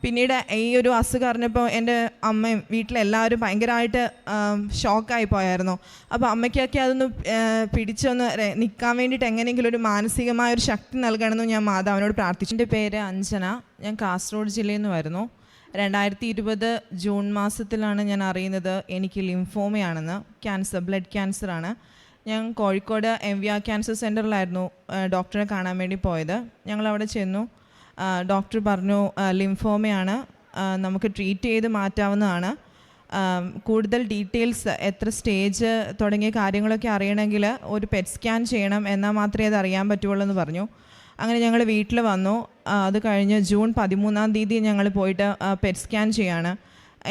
പിന്നീട് ഈ ഒരു അസുഖം അറിഞ്ഞപ്പോൾ എൻ്റെ അമ്മയും വീട്ടിലെല്ലാവരും ഭയങ്കരമായിട്ട് ഷോക്കായി പോയായിരുന്നു. അപ്പോൾ അമ്മയ്ക്കൊക്കെ അതൊന്ന് പിടിച്ചൊന്ന് നിൽക്കാൻ വേണ്ടിയിട്ട് എങ്ങനെയെങ്കിലും ഒരു മാനസികമായൊരു ശക്തി നൽകണമെന്ന് ഞാൻ മാതാവിനോട് പ്രാർത്ഥിച്ചു. എൻ്റെ പേര് അഞ്ജന, ഞാൻ കാസർഗോഡ് ജില്ലയിൽ നിന്ന് വരുന്നു. 2020 ജൂൺ മാസത്തിലാണ് ഞാൻ അറിയുന്നത് എനിക്ക് ലിംഫോമയാണെന്ന്. ബ്ലഡ് ക്യാൻസറാണ്. ഞാൻ കോഴിക്കോട് MVR ക്യാൻസർ സെൻറ്ററിലായിരുന്നു ഡോക്ടറെ കാണാൻ വേണ്ടി പോയത്. ഞങ്ങളവിടെ ചെന്നു. ഡോക്ടർ പറഞ്ഞു ലിംഫോമയാണ്, നമുക്ക് ട്രീറ്റ് ചെയ്ത് മാറ്റാവുന്നതാണ്. കൂടുതൽ ഡീറ്റെയിൽസ്, എത്ര സ്റ്റേജ് തുടങ്ങിയ കാര്യങ്ങളൊക്കെ അറിയണമെങ്കിൽ ഒരു പെറ്റ് സ്കാൻ ചെയ്യണം, എന്നാൽ മാത്രമേ അത് അറിയാൻ പറ്റുള്ളൂ എന്ന് പറഞ്ഞു. അങ്ങനെ ഞങ്ങൾ വീട്ടിൽ വന്നു. അത് കഴിഞ്ഞ് ജൂൺ 13 ഞങ്ങൾ പോയിട്ട് പെറ്റ് സ്കാൻ ചെയ്യാണ്.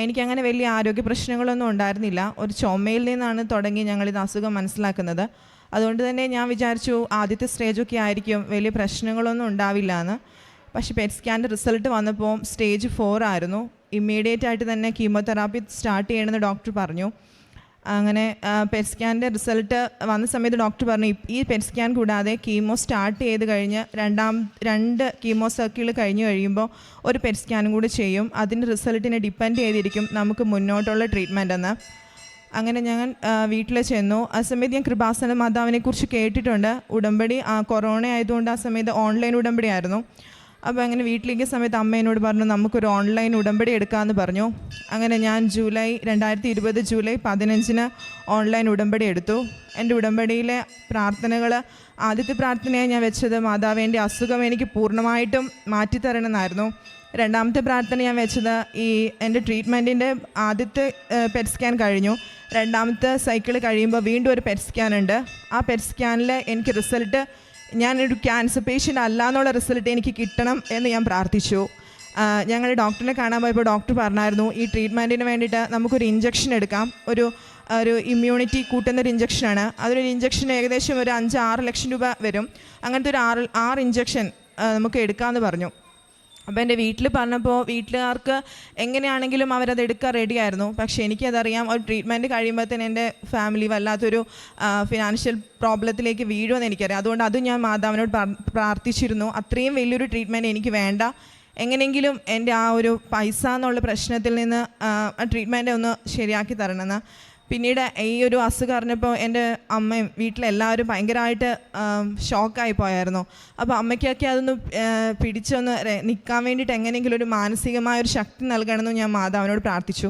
എനിക്കങ്ങനെ വലിയ ആരോഗ്യ പ്രശ്നങ്ങളൊന്നും ഉണ്ടായിരുന്നില്ല. ഒരു ചുമയിൽ നിന്നാണ് തുടങ്ങി ഞങ്ങളിത് അസുഖം മനസ്സിലാക്കുന്നത്. അതുകൊണ്ട് തന്നെ ഞാൻ വിചാരിച്ചു ആദ്യത്തെ സ്റ്റേജൊക്കെ ആയിരിക്കും, വലിയ പ്രശ്നങ്ങളൊന്നും ഉണ്ടാവില്ല എന്ന്. പക്ഷേ പെറ്റ് സ്കാൻ്റെ റിസൾട്ട് വന്നപ്പോൾ സ്റ്റേജ് 4 ആയിരുന്നു. ഇമ്മീഡിയറ്റ് ആയിട്ട് തന്നെ കീമോതെറാപ്പി സ്റ്റാർട്ട് ചെയ്യണമെന്ന് ഡോക്ടർ പറഞ്ഞു. അങ്ങനെ പെറ്റ് സ്കാൻ്റെ റിസൾട്ട് വന്ന സമയത്ത് ഡോക്ടർ പറഞ്ഞു ഈ പെറ്റ് സ്കാൻ കൂടാതെ കീമോ സ്റ്റാർട്ട് ചെയ്ത് കഴിഞ്ഞ് 2 കീമോ സർക്കിൾ കഴിഞ്ഞ് കഴിയുമ്പോൾ ഒരു പെറ്റ് സ്കാനും കൂടി ചെയ്യും. അതിൻ്റെ റിസൾട്ടിനെ ഡിപ്പെൻഡ് ചെയ്തിരിക്കും നമുക്ക് മുന്നോട്ടുള്ള ട്രീറ്റ്മെൻ്റ് എന്ന്. അങ്ങനെ ഞാൻ വീട്ടിൽ ചെന്നു. ആ സമയത്ത് ഞാൻ കൃപാസന മാതാവിനെക്കുറിച്ച് കേട്ടിട്ടുണ്ട്. ഉടമ്പടി കൊറോണ ആയതുകൊണ്ട് ആ സമയത്ത് ഓൺലൈൻ ഉടമ്പടി ആയിരുന്നു. അപ്പോൾ അങ്ങനെ വീട്ടിലേക്ക് സമയത്ത് അമ്മ എന്നോട് പറഞ്ഞു നമുക്കൊരു ഓൺലൈൻ ഉടമ്പടി എടുക്കാമെന്ന് പറഞ്ഞു. അങ്ങനെ ഞാൻ 2020 ജൂലൈ 15 ഓൺലൈൻ ഉടമ്പടി എടുത്തു. എൻ്റെ ഉടമ്പടിയിലെ പ്രാർത്ഥനകൾ, ആദ്യത്തെ പ്രാർത്ഥനയായി ഞാൻ വെച്ചത് മാതാവേ എൻ്റെ അസുഖം എനിക്ക് പൂർണ്ണമായിട്ടും മാറ്റിത്തരണമെന്നായിരുന്നു. രണ്ടാമത്തെ പ്രാർത്ഥന ഞാൻ വെച്ചത് എൻ്റെ ട്രീറ്റ്മെൻറ്റിൻ്റെ ആദ്യത്തെ പെറ്റ് സ്കാൻ കഴിഞ്ഞു. രണ്ടാമത്തെ സൈക്കിൾ കഴിയുമ്പോൾ വീണ്ടും ഒരു പെറ്റ് സ്കാൻ ഉണ്ട്. ആ പെറ്റ് സ്കാനിൽ എനിക്ക് റിസൾട്ട്, ഞാനൊരു ക്യാൻസർ പേഷ്യൻ്റ് അല്ല എന്നുള്ള റിസൾട്ട് എനിക്ക് കിട്ടണം എന്ന് ഞാൻ പ്രാർത്ഥിച്ചു. ഞങ്ങൾ ഡോക്ടറിനെ കാണാൻ പോയപ്പോൾ ഡോക്ടർ പറഞ്ഞായിരുന്നു ഈ ട്രീറ്റ്മെൻറ്റിന് വേണ്ടിയിട്ട് നമുക്കൊരു ഇഞ്ചക്ഷൻ എടുക്കാം. ഒരു ഇമ്മ്യൂണിറ്റി കൂട്ടുന്നൊരു ഇഞ്ചക്ഷനാണ്. അതൊരു ഇഞ്ചക്ഷൻ ഏകദേശം ഒരു 5-6 ലക്ഷം രൂപ വരും. അങ്ങനത്തെ ഒരു 6 ഇഞ്ചക്ഷൻ നമുക്ക് എടുക്കാമെന്ന് പറഞ്ഞു. അപ്പോൾ എൻ്റെ വീട്ടിൽ പറഞ്ഞപ്പോൾ വീട്ടുകാർക്ക് എങ്ങനെയാണെങ്കിലും അവരത് എടുക്കാൻ റെഡിയായിരുന്നു. പക്ഷേ എനിക്കതറിയാം ഒരു ട്രീറ്റ്മെൻറ്റ് കഴിയുമ്പോഴത്തേന് എൻ്റെ ഫാമിലി വല്ലാത്തൊരു ഫിനാൻഷ്യൽ പ്രോബ്ലത്തിലേക്ക് വീഴുമെന്ന് എനിക്കറിയാം. അതുകൊണ്ട് അതും ഞാൻ മാതാവിനോട് പ്രാർത്ഥിച്ചിരുന്നു. അത്രയും വലിയൊരു ട്രീറ്റ്മെൻറ്റ് എനിക്ക് വേണ്ട, എങ്ങനെയെങ്കിലും എൻ്റെ ആ ഒരു പൈസ എന്നുള്ള പ്രശ്നത്തിൽ നിന്ന് ആ ട്രീറ്റ്മെൻറ്റ് ഒന്ന് ശരിയാക്കി തരണമെന്ന്. പിന്നീട് ഈ ഒരു അസുഖം അറിഞ്ഞപ്പോൾ എൻ്റെ അമ്മയും വീട്ടിലെല്ലാവരും ഭയങ്കരമായിട്ട് ഷോക്കായി പോയായിരുന്നു. അപ്പോൾ അമ്മയ്ക്കൊക്കെ അതൊന്ന് പിടിച്ചൊന്ന് നിൽക്കാൻ വേണ്ടിയിട്ട് എങ്ങനെയെങ്കിലും ഒരു മാനസികമായൊരു ശക്തി നൽകണമെന്ന് ഞാൻ മാതാവിനോട് പ്രാർത്ഥിച്ചു.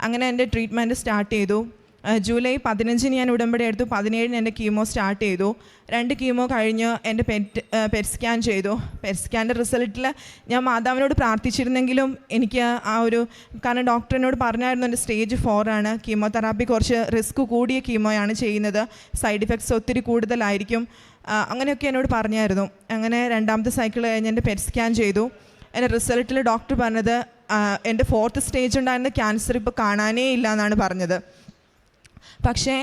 അങ്ങനെ എൻ്റെ ട്രീറ്റ്മെൻറ്റ് സ്റ്റാർട്ട് ചെയ്തു. ജൂലൈ 15 ഞാൻ ഉടമ്പടി എടുത്തു. 17 എൻ്റെ കീമോ സ്റ്റാർട്ട് ചെയ്തു. 2 കീമോ കഴിഞ്ഞ് എൻ്റെ പെറ്റ് സ്കാൻ ചെയ്തു. പെറ്റ് സ്കാൻ്റെ റിസൾട്ടിൽ ഞാൻ മാതാവിനോട് പ്രാർത്ഥിച്ചിരുന്നെങ്കിലും എനിക്ക് കാരണം ഡോക്ടറിനോട് പറഞ്ഞായിരുന്നു എൻ്റെ സ്റ്റേജ് 4 ആണ്. കീമോതെറാപ്പി കുറച്ച് റിസ്ക് കൂടിയ കീമോയാണ് ചെയ്യുന്നത്, സൈഡ് ഇഫക്ട്സ് ഒത്തിരി കൂടുതലായിരിക്കും, അങ്ങനെയൊക്കെ എന്നോട് പറഞ്ഞായിരുന്നു. അങ്ങനെ രണ്ടാമത്തെ സൈക്കിൾ കഴിഞ്ഞ് എൻ്റെ പെറ്റ് സ്കാൻ ചെയ്തു. എൻ്റെ റിസൾട്ടിൽ ഡോക്ടർ പറഞ്ഞത് എൻ്റെ 4th സ്റ്റേജ് ഉണ്ടായിരുന്ന ക്യാൻസർ ഇപ്പോൾ കാണാനേ ഇല്ല എന്നാണ് പറഞ്ഞത്. പക്ഷേ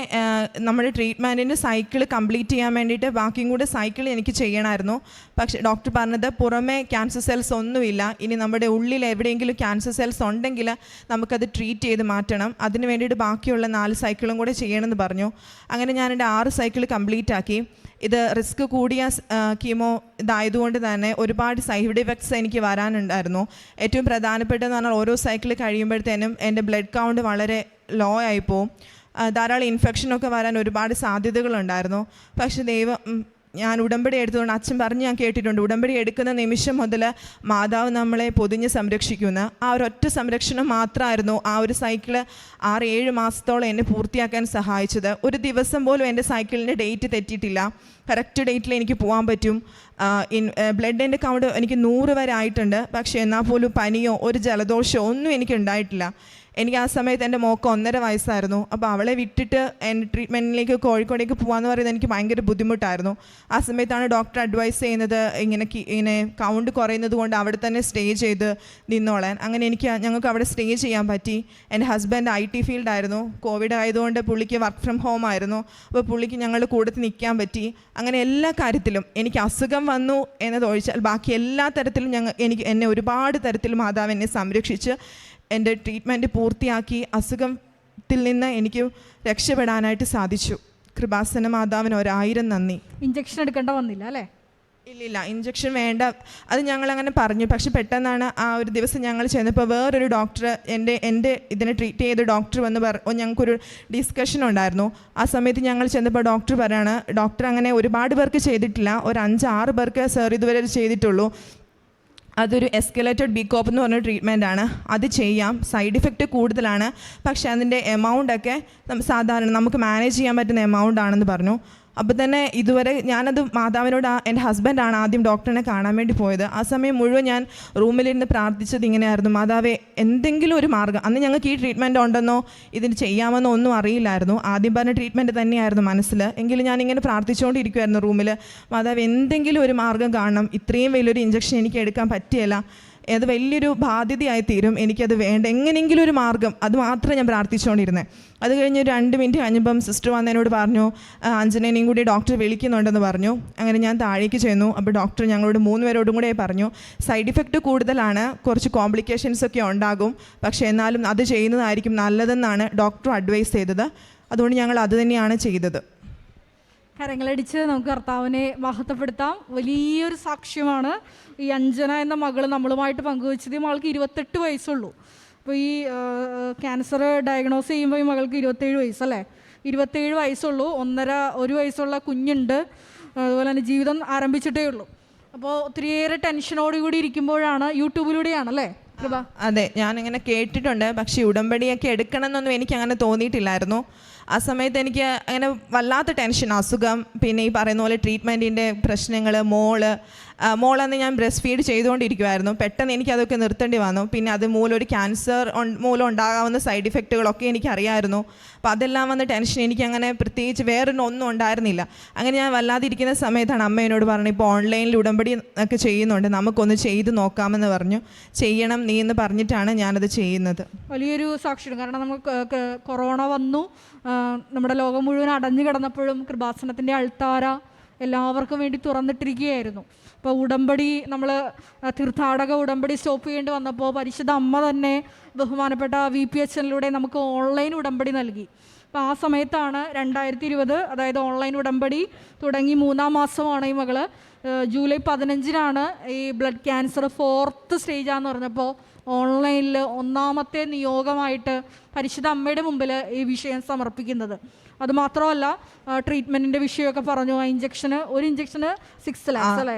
നമ്മുടെ ട്രീറ്റ്മെൻറ്റിൻ്റെ സൈക്കിൾ കംപ്ലീറ്റ് ചെയ്യാൻ വേണ്ടിയിട്ട് ബാക്കിയും കൂടെ സൈക്കിൾ എനിക്ക് ചെയ്യണമായിരുന്നു. പക്ഷേ ഡോക്ടർ പറഞ്ഞത് പുറമേ ക്യാൻസർ സെൽസ് ഒന്നുമില്ല, ഇനി നമ്മുടെ ഉള്ളിൽ എവിടെയെങ്കിലും ക്യാൻസർ സെൽസ് ഉണ്ടെങ്കിൽ നമുക്കത് ട്രീറ്റ് ചെയ്ത് മാറ്റണം, അതിന് വേണ്ടിയിട്ട് ബാക്കിയുള്ള 4 സൈക്കിളും കൂടെ ചെയ്യണമെന്ന് പറഞ്ഞു. അങ്ങനെ ഞാൻ എൻ്റെ 6 സൈക്കിൾ കംപ്ലീറ്റ് ആക്കി. ഇത് റിസ്ക് കൂടിയ കീമോ ഇതായതുകൊണ്ട് തന്നെ ഒരുപാട് സൈഡ് ഇഫക്ട്സ് എനിക്ക് വരാനുണ്ടായിരുന്നു. ഏറ്റവും പ്രധാനപ്പെട്ടതെന്ന് പറഞ്ഞാൽ ഓരോ സൈക്കിൾ കഴിയുമ്പോഴത്തേനും എൻ്റെ ബ്ലഡ് കൗണ്ട് വളരെ ലോ ആയിപ്പോവും. ധാരാളം ഇൻഫെക്ഷനൊക്കെ വരാൻ ഒരുപാട് സാധ്യതകളുണ്ടായിരുന്നു. പക്ഷേ ഞാൻ ഉടമ്പടി എടുത്തുകൊണ്ട് അച്ഛൻ പറഞ്ഞ് ഞാൻ കേട്ടിട്ടുണ്ട്, ഉടമ്പടി എടുക്കുന്ന നിമിഷം മുതൽ മാതാവ് നമ്മളെ പൊതിഞ്ഞ് സംരക്ഷിക്കുന്ന ആ ഒരൊറ്റ സംരക്ഷണം മാത്രമായിരുന്നു ആ ഒരു സൈക്കിള് 6-7 മാസത്തോളം എന്നെ പൂർത്തിയാക്കാൻ സഹായിച്ചത്. ഒരു ദിവസം പോലും എൻ്റെ സൈക്കിളിൻ്റെ ഡേറ്റ് തെറ്റിയിട്ടില്ല. കറക്റ്റ് ഡേറ്റിൽ എനിക്ക് പോകാൻ പറ്റും. ബ്ലഡിൻ്റെ കൗണ്ട് എനിക്ക് 100 വരെ ആയിട്ടുണ്ട്. പക്ഷേ എന്നാൽ പോലും പനിയോ ഒരു ജലദോഷമോ ഒന്നും എനിക്ക് ഉണ്ടായിട്ടില്ല. എനിക്ക് ആ സമയത്ത് എൻ്റെ മോൾക്ക് 1.5 വയസ്സായിരുന്നു. അപ്പോൾ അവളെ വിട്ടിട്ട് എൻ്റെ ട്രീറ്റ്മെൻറ്റിലേക്ക് കോഴിക്കോടേക്ക് പോകാമെന്ന് പറയുന്നത് എനിക്ക് ഭയങ്കര ബുദ്ധിമുട്ടായിരുന്നു. ആ സമയത്താണ് ഡോക്ടർ അഡ്വൈസ് ചെയ്യുന്നത് ഇങ്ങനെ കൗണ്ട് കുറയുന്നത് കൊണ്ട് അവിടെ തന്നെ സ്റ്റേ ചെയ്ത് നിന്നോളാൻ. അങ്ങനെ ഞങ്ങൾക്ക് അവിടെ സ്റ്റേ ചെയ്യാൻ പറ്റി. എൻ്റെ ഹസ്ബൻഡ് IT ഫീൽഡായിരുന്നു. കോവിഡ് ആയതുകൊണ്ട് പുള്ളിക്ക് വർക്ക് ഫ്രം ഹോം ആയിരുന്നു. അപ്പോൾ പുള്ളിക്ക് ഞങ്ങളുടെ കൂടെ നിൽക്കാൻ പറ്റി. അങ്ങനെ എല്ലാ കാര്യത്തിലും എനിക്ക് അസുഖം വന്നു എന്നതൊഴിച്ചാൽ ബാക്കി എല്ലാ തരത്തിലും എന്നെ ഒരുപാട് തരത്തിൽ മാതാവ് എന്നെ സംരക്ഷിച്ച് എൻ്റെ ട്രീറ്റ്മെൻറ്റ് പൂർത്തിയാക്കി അസുഖത്തിൽ നിന്ന് എനിക്ക് രക്ഷപ്പെടാനായിട്ട് സാധിച്ചു. കൃപാസന മാതാവിന് 1000 നന്ദി. ഇഞ്ചക്ഷൻ എടുക്കേണ്ട വന്നില്ല അല്ലേ? ഇല്ലില്ല, ഇഞ്ചക്ഷൻ വേണ്ട, അത് ഞങ്ങളങ്ങനെ പറഞ്ഞു. പക്ഷെ പെട്ടെന്നാണ് ആ ഒരു ദിവസം ഞങ്ങൾ ചെന്നപ്പോൾ വേറൊരു ഡോക്ടർ, എൻ്റെ ഇതിനെ ട്രീറ്റ് ചെയ്ത ഡോക്ടർ വന്ന് ഞങ്ങൾക്കൊരു ഡിസ്കഷൻ ഉണ്ടായിരുന്നു. ആ സമയത്ത് ഞങ്ങൾ ചെന്നപ്പോൾ ഡോക്ടർ പറയാണ്, ഡോക്ടർ അങ്ങനെ ഒരുപാട് പേർക്ക് ചെയ്തിട്ടില്ല, ഒരു 5-6 പേർക്ക് സാർ ഇതുവരെ ചെയ്തിട്ടുള്ളൂ. അതൊരു എസ്കലേറ്റഡ് ബികോപ്പ് എന്ന് പറഞ്ഞ ട്രീറ്റ്മെൻറ്റാണ്. അത് ചെയ്യാം, സൈഡ് ഇഫക്റ്റ് കൂടുതലാണ്, പക്ഷേ അതിൻ്റെ എമൗണ്ടൊക്കെ സാധാരണ നമുക്ക് മാനേജ് ചെയ്യാൻ പറ്റുന്ന എമൗണ്ട് ആണെന്ന് പറഞ്ഞു. അപ്പോൾ തന്നെ ഇതുവരെ ഞാനത് മാതാവിനോട്, എൻ്റെ ഹസ്ബൻഡാണ് ആദ്യം ഡോക്ടറിനെ കാണാൻ വേണ്ടി പോയത്. ആ സമയം മുഴുവൻ ഞാൻ റൂമിലിരുന്ന് പ്രാർത്ഥിച്ചത് ഇങ്ങനെയായിരുന്നു, മാതാവേ എന്തെങ്കിലും ഒരു മാർഗ്ഗം. അന്ന് ഞങ്ങൾക്ക് ഈ ട്രീറ്റ്മെൻറ്റ് ഉണ്ടെന്നോ ഇതിന് ചെയ്യാമെന്നോ ഒന്നും അറിയില്ലായിരുന്നു. ആദ്യം പറഞ്ഞ ട്രീറ്റ്മെൻറ്റ് തന്നെയായിരുന്നു മനസ്സിൽ. എങ്കിലും ഞാനിങ്ങനെ പ്രാർത്ഥിച്ചുകൊണ്ടിരിക്കുമായിരുന്നു റൂമിൽ, മാതാവ് എന്തെങ്കിലും ഒരു മാർഗ്ഗം കാണണം, ഇത്രയും വലിയൊരു ഇഞ്ചക്ഷൻ എനിക്ക് എടുക്കാൻ പറ്റിയല്ല, അത് വലിയൊരു ബാധ്യതയായി തീരും, എനിക്കത് വേണ്ട, എങ്ങനെയെങ്കിലും ഒരു മാർഗ്ഗം, അത് മാത്രമേ ഞാൻ പ്രാർത്ഥിച്ചുകൊണ്ടിരുന്നത്. അത് കഴിഞ്ഞ് 2 മിനിറ്റ് കഴിഞ്ഞപ്പം സിസ്റ്റർ വന്നതിനോട് പറഞ്ഞു, അഞ്ജനേനെയും കൂടി ഡോക്ടർ വിളിക്കുന്നുണ്ടെന്ന് പറഞ്ഞു. അങ്ങനെ ഞാൻ താഴേക്ക് ചെന്നു. അപ്പോൾ ഡോക്ടർ ഞങ്ങളോട് 3 പേരോടും കൂടെ പറഞ്ഞു, സൈഡ് ഇഫക്റ്റ് കൂടുതലാണ്, കുറച്ച് കോംപ്ലിക്കേഷൻസ് ഒക്കെ ഉണ്ടാകും, പക്ഷേ എന്നാലും അത് ചെയ്യുന്നതായിരിക്കും നല്ലതെന്നാണ് ഡോക്ടർ അഡ്വൈസ് ചെയ്തത്. അതുകൊണ്ട് ഞങ്ങൾ അത് തന്നെയാണ് ചെയ്തത്. കരങ്ങളടിച്ച് നമുക്ക് കർത്താവിനെ മഹത്വപ്പെടുത്താം. വലിയൊരു സാക്ഷ്യമാണ് ഈ അഞ്ജന എന്ന മകൾ നമ്മളുമായിട്ട് പങ്കുവച്ചത്. ഈ മകൾക്ക് 28 വയസ്സുള്ളൂ. അപ്പോൾ ഈ ക്യാൻസർ ഡയഗ്നോസ് ചെയ്യുമ്പോൾ ഈ മകൾക്ക് 27 വയസ്സല്ലേ, 27 വയസ്സുള്ളൂ. 1.5 വയസ്സുള്ള കുഞ്ഞുണ്ട്. അതുപോലെ തന്നെ ജീവിതം ആരംഭിച്ചിട്ടേ ഉള്ളൂ. അപ്പോൾ ഒത്തിരിയേറെ ടെൻഷനോടുകൂടി ഇരിക്കുമ്പോഴാണ്, യൂട്യൂബിലൂടെയാണല്ലേ കൃപ? അതെ, ഞാനിങ്ങനെ കേട്ടിട്ടുണ്ട്, പക്ഷേ ഉടമ്പടിയൊക്കെ എടുക്കണം എന്നൊന്നും എനിക്ക് അങ്ങനെ തോന്നിയിട്ടില്ലായിരുന്നു. ആ സമയത്ത് എനിക്ക് അങ്ങനെ വല്ലാത്ത ടെൻഷൻ, അസുഖം, പിന്നെ ഈ പറയുന്ന പോലെ ട്രീറ്റ്മെൻറ്റിൻ്റെ പ്രശ്നങ്ങൾ, മോളന്ന് ഞാൻ ബ്രസ്റ്റ് ഫീഡ് ചെയ്തുകൊണ്ടിരിക്കുമായിരുന്നു. പെട്ടെന്ന് എനിക്കതൊക്കെ നിർത്തേണ്ടി വന്നു. പിന്നെ അത് മൂലം ഒരു ക്യാൻസർ മൂലം ഉണ്ടാകാവുന്ന സൈഡ് ഇഫക്റ്റുകളൊക്കെ എനിക്കറിയാമായിരുന്നു. അപ്പോൾ അതെല്ലാം വന്ന ടെൻഷൻ എനിക്കങ്ങനെ പ്രത്യേകിച്ച് വേറൊന്നും ഉണ്ടായിരുന്നില്ല. അങ്ങനെ ഞാൻ വല്ലാതിരിക്കുന്ന സമയത്താണ് അമ്മ എന്നോട് പറഞ്ഞു, ഇപ്പോൾ ഓൺലൈനിൽ ഉടമ്പടി ഒക്കെ ചെയ്യുന്നുണ്ട്, നമുക്കൊന്ന് ചെയ്ത് നോക്കാമെന്ന് പറഞ്ഞു. ചെയ്യണം നീ എന്ന് പറഞ്ഞിട്ടാണ് ഞാനത് ചെയ്യുന്നത്. വലിയൊരു സാക്ഷ്യം. കാരണം നമുക്ക് കൊറോണ വന്നു, നമ്മുടെ ലോകം മുഴുവൻ അടഞ്ഞു കിടന്നപ്പോഴും കൃപാസനത്തിൻ്റെ അൾത്താര എല്ലാവർക്കും വേണ്ടി തുറന്നിട്ടിരിക്കുകയായിരുന്നു. അപ്പോൾ ഉടമ്പടി, നമ്മൾ തീർത്ഥാടക ഉടമ്പടി സ്റ്റോപ്പ് ചെയ്യേണ്ടി വന്നപ്പോൾ പരിശുദ്ധ അമ്മ തന്നെ ബഹുമാനപ്പെട്ട VPHനിലൂടെ നമുക്ക് ഓൺലൈൻ ഉടമ്പടി നൽകി. അപ്പോൾ ആ സമയത്താണ് 2020, അതായത് ഓൺലൈൻ ഉടമ്പടി തുടങ്ങി 3-ാം മാസമാണ് ഈ മകള്. ജൂലൈ 15-നാണ് ഈ ബ്ലഡ് ക്യാൻസർ 4th സ്റ്റേജാന്ന് പറഞ്ഞപ്പോൾ ഓൺലൈനിൽ 1ാമത്തെ നിയോഗമായിട്ട് പരിശുദ്ധ അമ്മയുടെ മുമ്പിൽ ഈ വിഷയം സമർപ്പിക്കുന്നത്. അതുമാത്രമല്ല, ട്രീറ്റ്മെൻറ്റിൻ്റെ വിഷയമൊക്കെ പറഞ്ഞു. ഒരു ഇഞ്ചക്ഷന് 6 lakhs അല്ലേ,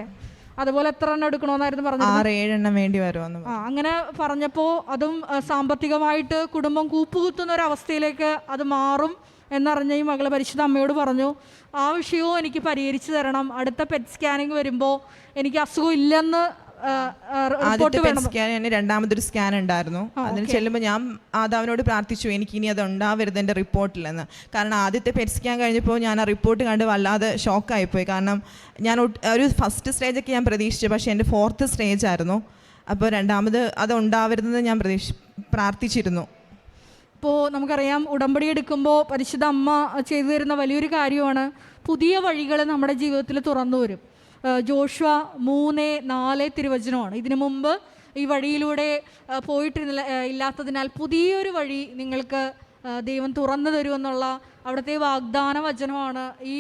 അതുപോലെ എത്ര എണ്ണം എടുക്കണമെന്നായിരുന്നു പറഞ്ഞത്? 6-7 എണ്ണം വേണ്ടി വരുമെന്ന്. അങ്ങനെ പറഞ്ഞപ്പോൾ അതും സാമ്പത്തികമായിട്ട് കുടുംബം കൂപ്പുകുത്തുന്ന ഒരവസ്ഥയിലേക്ക് അത് മാറും എന്നറിഞ്ഞ ഈ മകള് പരിശുദ്ധ അമ്മയോട് പറഞ്ഞു, ആ വിഷയവും എനിക്ക് പരിഹരിച്ചു തരണം, അടുത്ത പെറ്റ് സ്കാനിങ് വരുമ്പോൾ എനിക്ക് അസുഖം ഇല്ലെന്ന്. ആദ്യത്തെ പെറ്റ് സ്കാൻ, രണ്ടാമതൊരു സ്കാൻ ഉണ്ടായിരുന്നു. അതിന് ചെല്ലുമ്പോൾ ഞാൻ മാതാവിനോട് പ്രാർത്ഥിച്ചു, എനിക്ക് ഇനി അത് ഉണ്ടാവരുത് എൻ്റെ റിപ്പോർട്ടിലെന്ന്. കാരണം ആദ്യത്തെ പെറ്റ് സ്കാൻ കഴിഞ്ഞപ്പോൾ ഞാൻ ആ റിപ്പോർട്ട് കണ്ട് വല്ലാതെ ഷോക്കായിപ്പോയി. കാരണം ഞാൻ ഒരു ഫസ്റ്റ് സ്റ്റേജൊക്കെ ഞാൻ പ്രതീക്ഷിച്ചു, പക്ഷേ എൻ്റെ 4th സ്റ്റേജ് ആയിരുന്നു. അപ്പോൾ രണ്ടാമത് അത് ഉണ്ടാവരുതെന്ന് ഞാൻ പ്രാർത്ഥിച്ചിരുന്നു. ഇപ്പോൾ നമുക്കറിയാം, ഉടമ്പടി എടുക്കുമ്പോൾ പരിശുദ്ധ അമ്മ ചെയ്തു തരുന്ന വലിയൊരു കാര്യമാണ്, പുതിയ വഴികൾ നമ്മുടെ ജീവിതത്തിൽ തുറന്നു വരും. ജോഷുവ 3:4 തിരുവചനമാണ്. ഇതിനു മുമ്പ് ഈ വഴിയിലൂടെ ഇല്ലാത്തതിനാൽ പുതിയൊരു വഴി നിങ്ങൾക്ക് ദൈവം തുറന്നു തരുമെന്നുള്ള അവിടുത്തെ വാഗ്ദാന വചനമാണ് ഈ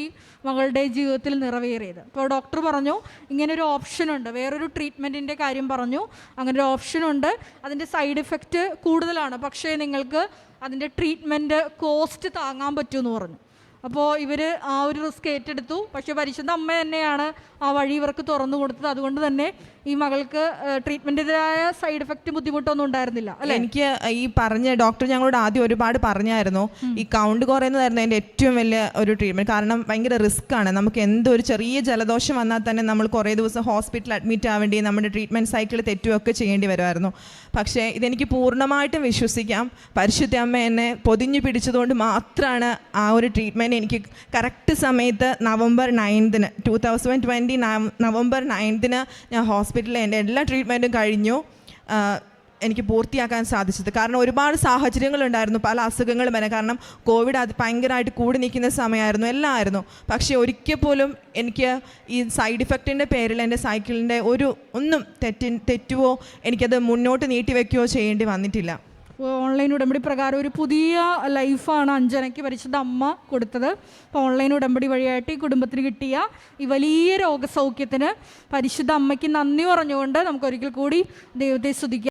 മകളുടെ ജീവിതത്തിൽ നിറവേറിയത്. അപ്പോൾ ഡോക്ടർ പറഞ്ഞു, ഇങ്ങനൊരു ഓപ്ഷനുണ്ട്, വേറൊരു ട്രീറ്റ്മെൻറ്റിൻ്റെ കാര്യം പറഞ്ഞു, അങ്ങനൊരു ഓപ്ഷനുണ്ട്, അതിൻ്റെ സൈഡ് ഇഫക്റ്റ് കൂടുതലാണ്, പക്ഷേ നിങ്ങൾക്ക് അതിൻ്റെ ട്രീറ്റ്മെൻറ്റ് കോസ്റ്റ് താങ്ങാൻ പറ്റുമെന്ന് പറഞ്ഞു. അപ്പോൾ ഇവർ ആ ഒരു റിസ്ക് ഏറ്റെടുത്തു. പക്ഷേ പരിശുദ്ധ അമ്മ തന്നെയാണ് ആ വഴി ഇവർക്ക് തുറന്നു കൊടുത്തത്. അതുകൊണ്ട് തന്നെ ഈ മകൾക്ക് ട്രീറ്റ്മെൻറ്റിൻ്റെതായ സൈഡ് എഫക്റ്റ് ബുദ്ധിമുട്ടൊന്നും ഉണ്ടായിരുന്നില്ല അല്ലേ? എനിക്ക് ഈ പറഞ്ഞ ഡോക്ടർ ഞങ്ങളോട് ആദ്യം ഒരുപാട് പറഞ്ഞായിരുന്നു, ഈ കൗണ്ട് കുറയുന്നതായിരുന്നു എൻ്റെ ഏറ്റവും വലിയ ഒരു ട്രീറ്റ്മെൻറ്റ്. കാരണം ഭയങ്കര റിസ്ക് ആണ്. നമുക്ക് എന്തൊരു ചെറിയ ജലദോഷം വന്നാൽ തന്നെ നമ്മൾ കുറേ ദിവസം ഹോസ്പിറ്റലിൽ അഡ്മിറ്റ് ആവേണ്ടി, നമ്മുടെ ട്രീറ്റ്മെൻറ്റ് സൈക്കിൾ തെറ്റുകയൊക്കെ ചെയ്യേണ്ടി വരുമായിരുന്നു. പക്ഷേ ഇതെനിക്ക് പൂർണ്ണമായിട്ടും വിശ്വസിക്കാം, പരിശുദ്ധ അമ്മ എന്നെ പൊതിഞ്ഞു പിടിച്ചതുകൊണ്ട് മാത്രമാണ് ആ ഒരു ട്രീറ്റ്മെൻറ്റ് എനിക്ക് കറക്റ്റ് സമയത്ത് November 9th 2020 November 9th ഞാൻ ഹോസ്പിറ്റലിൽ എൻ്റെ എല്ലാ ട്രീറ്റ്മെൻറ്റും കഴിഞ്ഞു എനിക്ക് പൂർത്തിയാക്കാൻ സാധിച്ചത്. കാരണം ഒരുപാട് സാഹചര്യങ്ങളുണ്ടായിരുന്നു, പല അസുഖങ്ങളും വരെ. കാരണം കോവിഡ് അത് ഭയങ്കരമായിട്ട് കൂടി നിൽക്കുന്ന സമയമായിരുന്നു, എല്ലാം ആയിരുന്നു. പക്ഷേ ഒരിക്കൽ പോലും എനിക്ക് ഈ സൈഡ് ഇഫക്റ്റിൻ്റെ പേരിൽ എൻ്റെ സൈക്കിളിൻ്റെ ഒന്നും തെറ്റുവോ എനിക്കത് മുന്നോട്ട് നീട്ടി വയ്ക്കുകയോ ചെയ്യേണ്ടി വന്നിട്ടില്ല. ഓൺലൈൻ ഉടമ്പടി പ്രകാരം ഒരു പുതിയ ലൈഫാണ് അഞ്ജനയ്ക്ക് പരിശുദ്ധ അമ്മ കൊടുത്തത്. അപ്പോൾ ഓൺലൈൻ ഉടമ്പടി വഴിയായിട്ട് ഈ കുടുംബത്തിന് കിട്ടിയ ഈ വലിയ രോഗസൗഖ്യത്തിന് പരിശുദ്ധ അമ്മയ്ക്ക് നന്ദി പറഞ്ഞുകൊണ്ട് നമുക്കൊരിക്കൽ കൂടി ദൈവത്തെ സ്തുതിക്കാം.